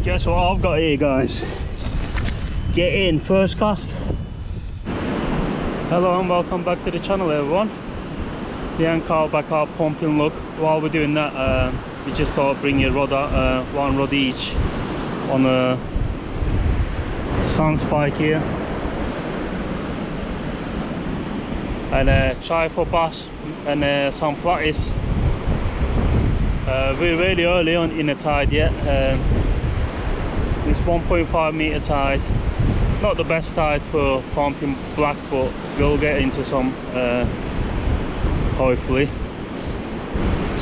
Guess what I've got here, guys? Get in, first cast. Hello and welcome back to the channel, everyone. Me and Karl back our pumping look. While we're doing that, we just thought bring a rod out, one rod each on a sand spike here, and try for bass and some flatties. We're really early on in the tide yet. It's 1.5 meter tide. Not the best tide for pumping black, but we'll get into some hopefully.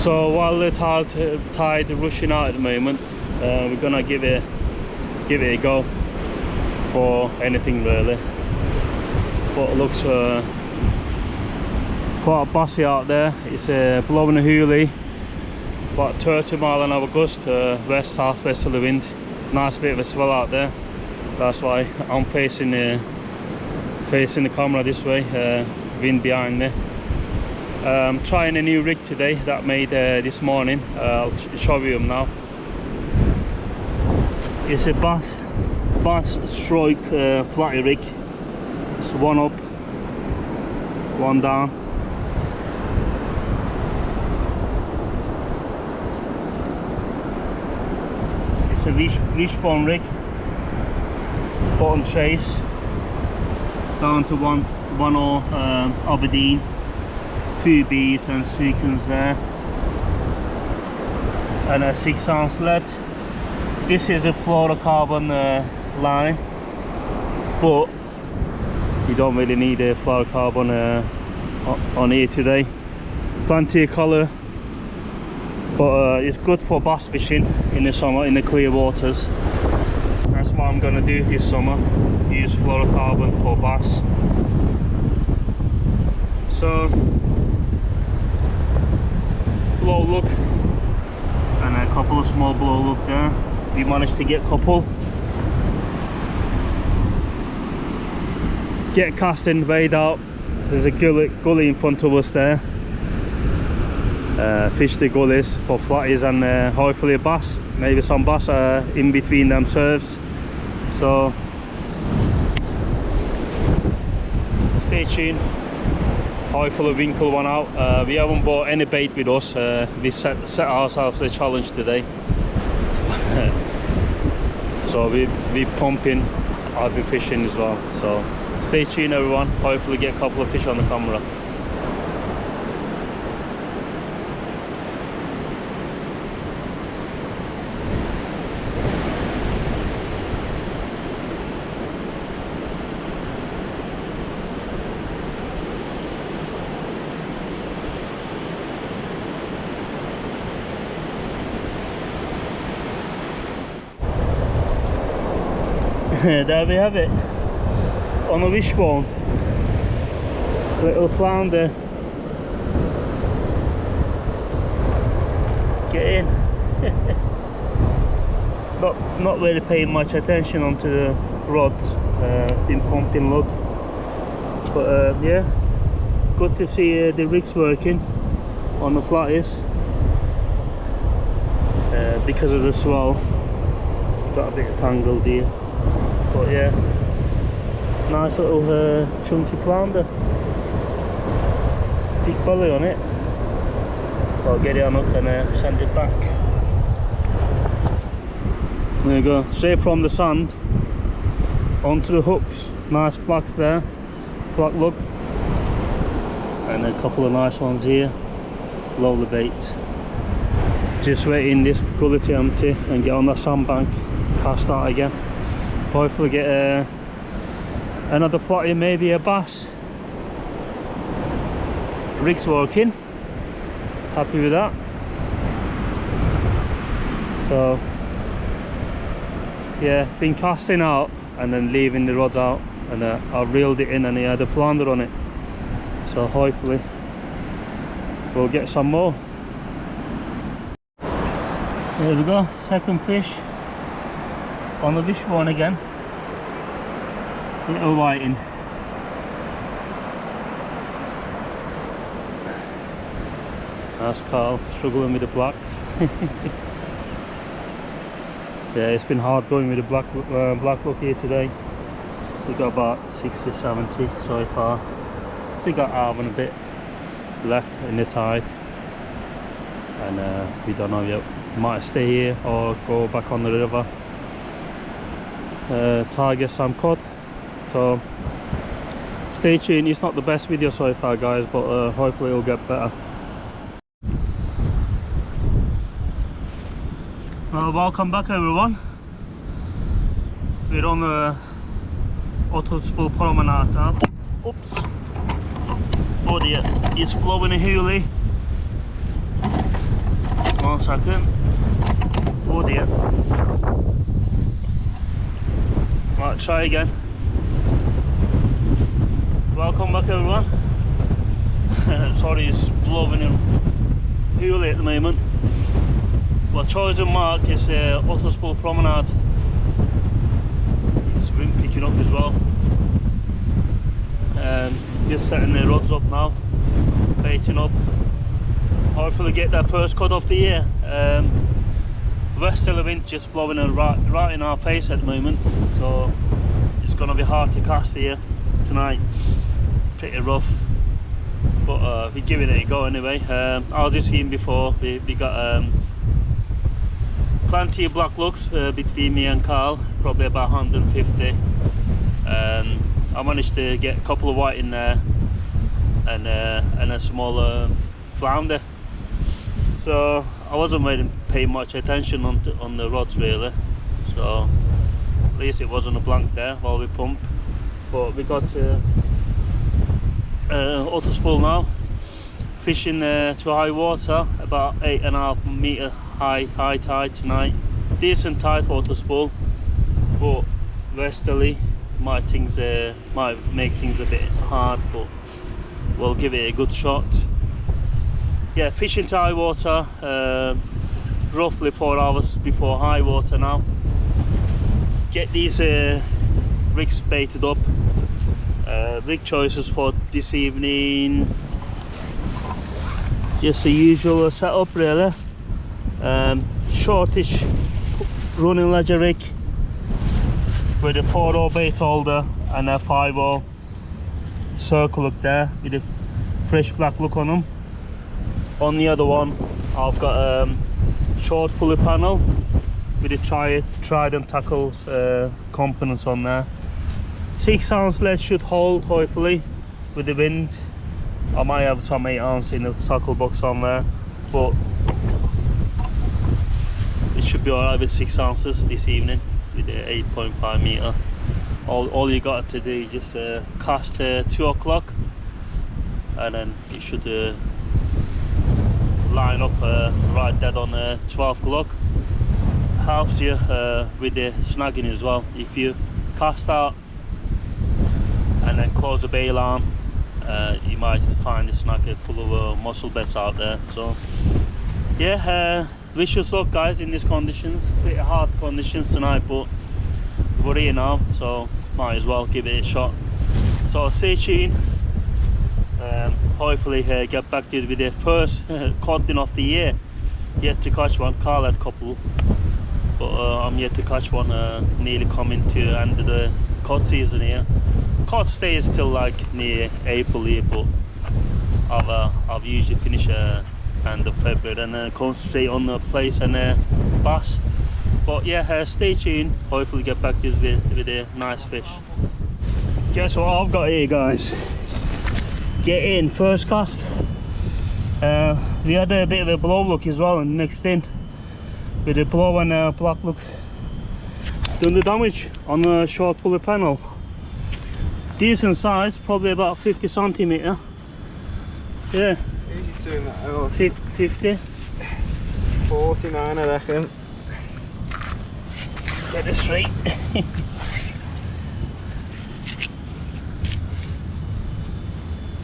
So while the tide rushing out at the moment, we're gonna give it a go for anything really. But it looks quite bossy out there. It's blowing a hoolie, about 30 mile an hour gust, west southwesterly wind. Nice bit of a swell out there. That's why I'm facing the camera this way, wind behind me. Trying a new rig today that I made this morning. I'll show you them now. It's a bass stroke flatty rig. It's one up, one down. It's a wishbone rig. Bottom trace down to one or Aberdeen, few beads and sequins there, and a 6-ounce lead. This is a fluorocarbon line, but you don't really need a fluorocarbon on here today. Plenty of colour, but it's good for bass fishing in the summer in the clear waters. That's what I'm going to do this summer, use fluorocarbon for bass. So, blow look and a couple of small blow look there. We managed to get a couple. Get casting, wade out. There's a gully in front of us there. Fish the gullies for flatties and hopefully a bass. Maybe some bass in between them serves. So stay tuned. Hopefully winkle one out. We haven't bought any bait with us. We set ourselves a challenge today. So we pumping, I'll be fishing as well. So stay tuned, everyone. Hopefully get a couple of fish on the camera. There we have it, on a wishbone, little flounder. Get in. not really paying much attention onto the rods, been pumping look, but yeah, good to see the rigs working on the flatties. Because of the swell, got a bit tangled here. But yeah, nice little chunky flounder, big belly on it. I'll get it on up and send it back. There you go, straight from the sand onto the hooks. Nice blacks there, black lug, and a couple of nice ones here. Lovely bait. Just waiting this gully to empty and get on that sandbank, cast out again. Hopefully get another flatty, maybe a bass. Rig's working, happy with that. So yeah, been casting out and then leaving the rods out, and I reeled it in and he had a flounder on it. So hopefully we'll get some more. There we go, second fish on the wishbone again. Little whiting. That's Karl struggling with the blacks. Yeah, it's been hard going with the black look here today. We got about 60, 70 so far. Still got half and a bit left in the tide, and we don't know yet. Might stay here or go back on the river. Try get some cod. So stay tuned. It's not the best video so far, guys, but hopefully it'll get better. Well, welcome back everyone. We're on the otterspool promenade now. Oops. Oh dear, it's blowing a hoolie. 1 second. Oh dear. Right, try again. Welcome back everyone. Sorry, it's blowing a hoolie at the moment. Well, chosen mark is otterspool promenade. It's wind picking up as well. Just setting the rods up now, baiting up. Hopefully get that first cod of the year. Westerly wind just blowing right in our face at the moment, so it's gonna be hard to cast here tonight. Pretty rough, but we give it a go anyway. I was just seeing before we got plenty of black looks between me and Karl, probably about 150. I managed to get a couple of white in there and a smaller flounder. So I wasn't really paying much attention on the rods really. So at least it wasn't a blank there while we pump. But we got otterspool now, fishing to high water, about 8.5 meter high tide tonight. Decent tide for otterspool, but westerly might make things a bit hard, but we'll give it a good shot. Yeah, fishing to high water, roughly 4 hours before high water now. Get these rigs baited up. Rig choices for this evening, just the usual setup really. Shortish running ledger rig with a 4-0 bait holder and a 5-0 circle hook there with a fresh black look on them. On the other one I've got a short pulley panel with a trident tackles components on there. 6 ounce lead should hold hopefully with the wind. I might have some 8 ounce in the tackle box on there, but it should be alright with 6 ounces this evening with the 8.5 meter. All you got to do is just cast 2 o'clock, and then you should line up right dead on 12 o'clock. Helps you with the snagging as well. If you cast out and then close the bail arm, you might find the snagger full of mussel beds out there. So yeah, wish us luck guys in these conditions. Pretty hard conditions tonight, but we're here now, so might as well give it a shot. So stay tuned. Hopefully get back to you with the first codling of the year. Yet to catch one. Karl had a couple, but I'm yet to catch one. Nearly coming to the end of the cod season here. Cod stays till like near April here, but I've usually finished end of February and then concentrate on the place and bass. But yeah, stay tuned. Hopefully get back to you with a nice fish. Guess what I've got here guys? Get in, first cast. We had a bit of a blow look as well and mixed in with the blow and black look. Done the damage on the short pulley panel. Decent size, probably about 50 centimeter. Yeah. Doing that out. 50. 49 I reckon. Get it straight.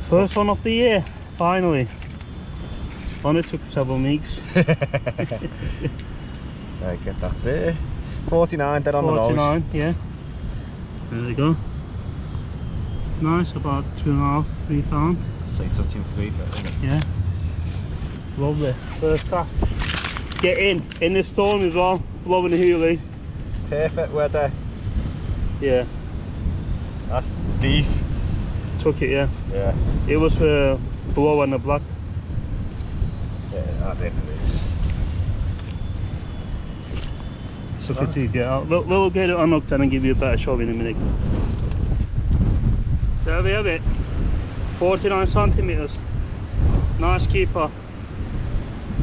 First one of the year, finally. Only took several weeks. Right, get that there. 49 dead on the nose. 49, yeah. There we go. Nice, about 2.5, 3 pounds. Say touching 3, isn't it? Yeah. Lovely. First cast. Get in the storm as well. Blowing the hoolie. perfect weather. Yeah. That's deep. Took it, yeah. Yeah. It was below on the black. Yeah, I think it is. Took it to get out. We'll get it unhooked and give you a better show in a minute. There we have it. 49 centimeters. Nice keeper.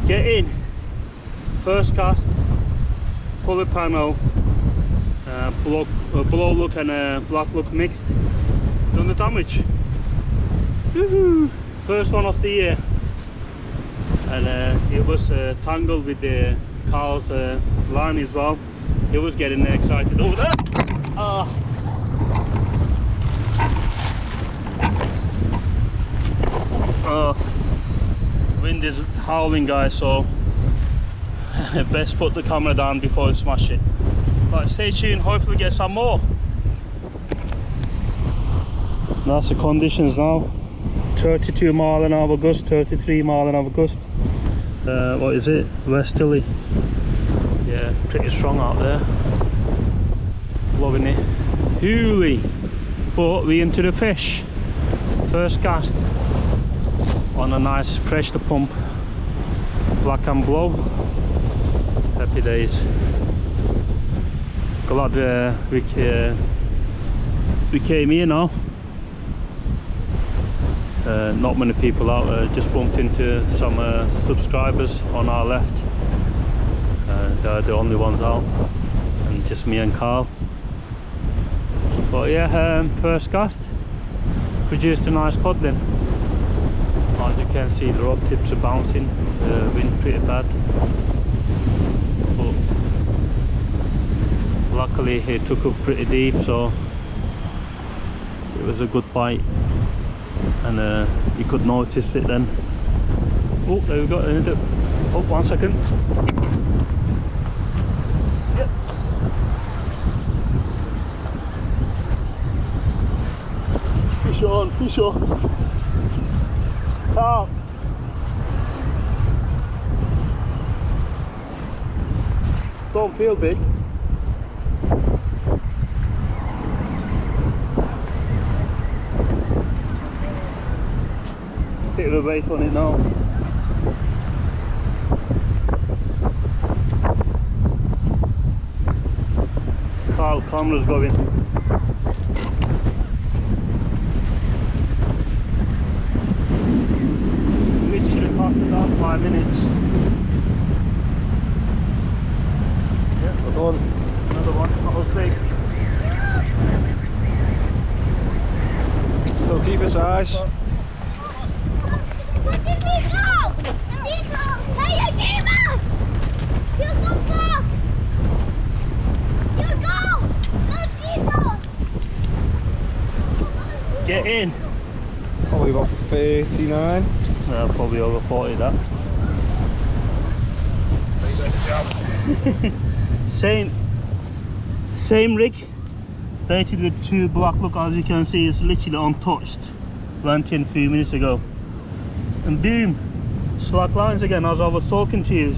Get in. First cast. Pulley panel. Below look and black look mixed. Done the damage. Woohoo! First one of the year. And it was tangled with the Karl's line as well. He was getting excited over there. Wind is howling, guys, so best put the camera down before I smash it. But stay tuned, hopefully get some more. That's the conditions now. 32 mile an hour gust, 33 mile an hour gust. What is it? Westerly. Yeah, pretty strong out there. Loving it. Hooly. But we into the fish. First cast on a nice fresh to pump black and blow. Happy days. Glad we came here now. Not many people out there. Just bumped into some subscribers on our left. They're the only ones out, and just me and Karl. But yeah, first cast produced a nice codling. As you can see, the rod tips are bouncing. The wind pretty bad, but luckily it took up pretty deep, so it was a good bite, and you could notice it then. Oh, there we go. Oh, 1 second. Yep. Fish on, fish on. Karl. Don't feel big. Bit of a weight on it now. Karl, camera's going. Literally passed about 5 minutes. Yeah, Another one. Another one. That was big. Still keep size. Where did he go? Did he go? Hey, you gave up! You go back! You go! Go, Jesus! Get in. Probably about 39. Probably over 40 that. Same rig, baited with 2 black look. As you can see, it's literally untouched. Went in a few minutes ago, and boom, slack lines again as I was talking to you.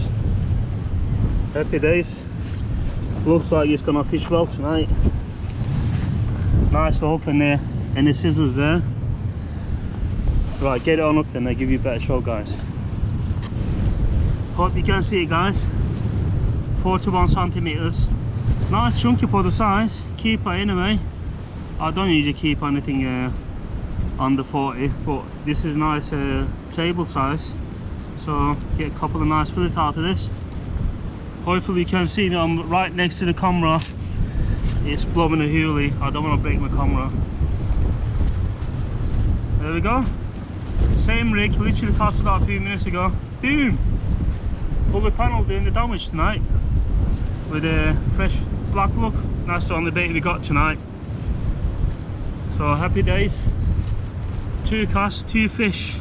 Happy days. Looks like he's gonna fish well tonight. Nice hook and the scissors there. Right, get it on up and they give you a better show, guys. Hope you can see it, guys. 41 centimeters. Nice chunky for the size. Keeper anyway. I don't usually keep anything under 40, but this is nice table size. So get a couple of nice fillets out of this. Hopefully you can see me. I'm right next to the camera. It's blowing a hoolie. I don't want to break my camera. There we go. Same rig, literally cast about a few minutes ago. Boom! Pulley panel doing the damage tonight with a fresh black look. That's the only bait we got tonight. So happy days. 2 casts, 2 fish.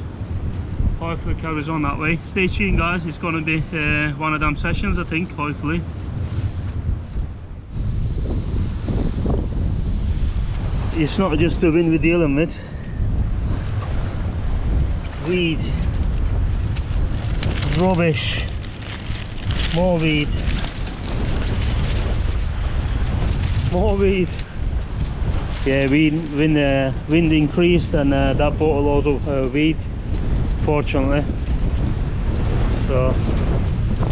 Hopefully it carries on that way. Stay tuned, guys. It's going to be one of them sessions, I think, hopefully. It's not just the wind we're dealing with. Weed, rubbish, more weed. More weed. Yeah, when the wind increased and that brought loads of weed, fortunately. So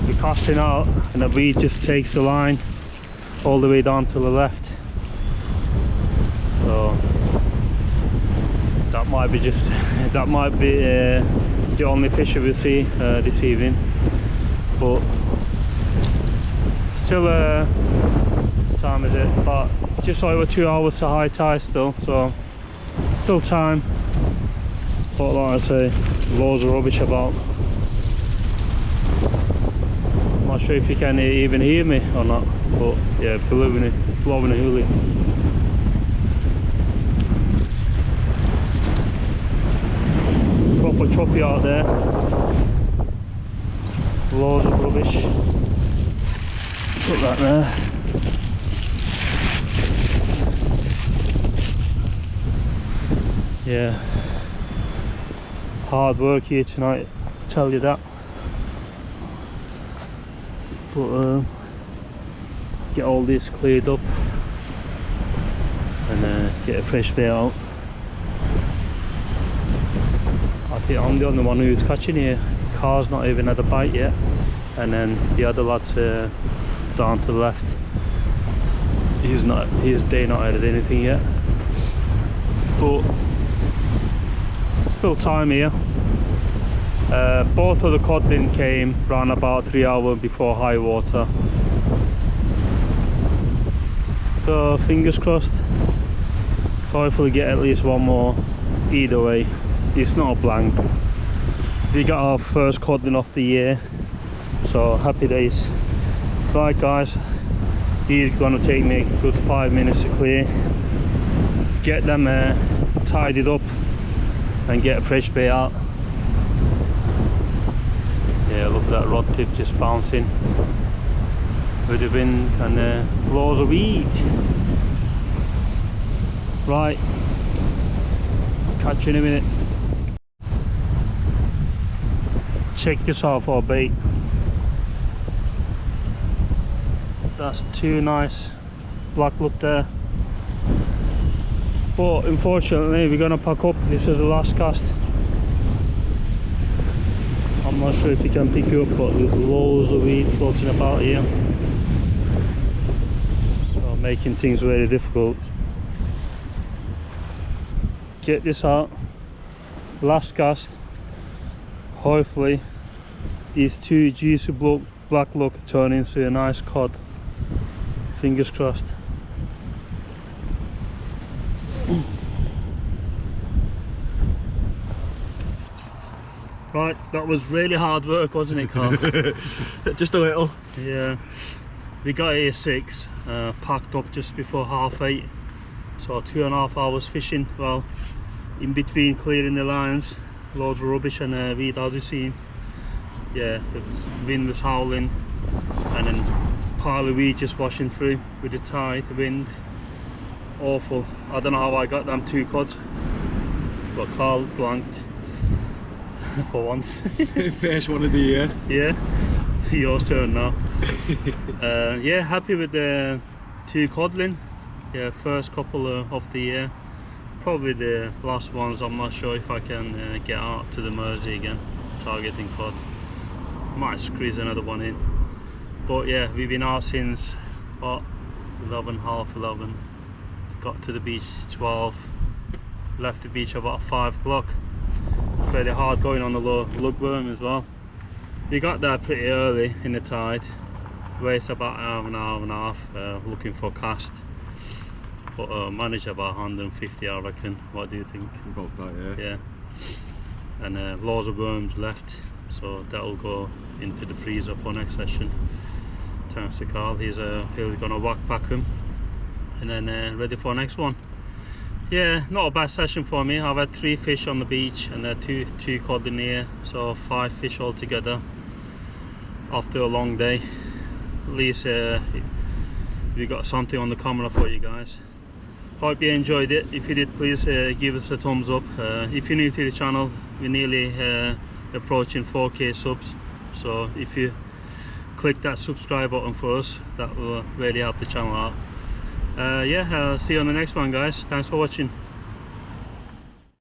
we're casting out and the weed just takes the line all the way down to the left. So that might be the only fish we'll see this evening. But still, time is it? But just over 2 hours to high tide still, so still time. But like I say, loads of rubbish about. I'm not sure if you can even hear me or not, but yeah, blowing a hoolie. Proper choppy out there. Loads of rubbish. Put that there. Yeah, hard work here tonight, tell you that. But get all this cleared up and get a fresh bait out. I think I'm the only one who's catching here. Karl's not even had a bite yet, and then the other lads down to the left, they not had anything yet. But still time here. Both of the codling came round about 3 hours before high water, so fingers crossed, hopefully get at least one more. Either way, it's not a blank. We got our first codling of the year, so happy days. Right guys, he's gonna take me a good 5 minutes to clear, get them tidied up and get a fresh bait out. Yeah, look at that rod tip just bouncing with the wind and loads of weed. Right, catch you in a minute. Check this out for a bait. That's 2 nice black look there. But unfortunately we're gonna pack up. This is the last cast. I'm not sure if you can pick it up, but there's loads of weed floating about here, so making things very difficult. Get this out, last cast. Hopefully these 2 juicy black look turn into a nice cod. Fingers crossed. Right, that was really hard work, wasn't it, Karl? Just a little. Yeah, we got here 6, packed up just before 8:30, so 2.5 hours fishing. Well, in between clearing the lines, loads of rubbish and weed, as you see. Yeah, the wind was howling and then pile of weed just washing through with the tide, the wind. Awful. I don't know how I got them 2 cods, but Karl blanked for once. First one of the year. Yeah, your turn now. Yeah, happy with the 2 codling. Yeah, first couple of the year. Probably the last ones. I'm not sure if I can get out to the Mersey again, targeting cod. Might squeeze another one in. But yeah, we've been out since what, 11, half 11. Got to the beach 12. Left the beach about 5 o'clock. Very hard going on the lugworm as well. We got there pretty early in the tide. Waste about an hour and a half looking for cast. But managed about 150, I reckon. What do you think? About that, yeah. Yeah. And loads of worms left, so that'll go into the freezer for next session. Thanks to Karl, he's gonna whack pack them and then ready for next one. Yeah, not a bad session for me. I've had 3 fish on the beach and 2 cod in here, so 5 fish altogether after a long day. At least we got something on the camera for you guys. Hope you enjoyed it. If you did, please give us a thumbs up. If you're new to the channel, we're nearly approaching 4K subs, so if you click that subscribe button for us, that will really help the channel out. Yeah, I'll see you on the next one, guys. Thanks for watching.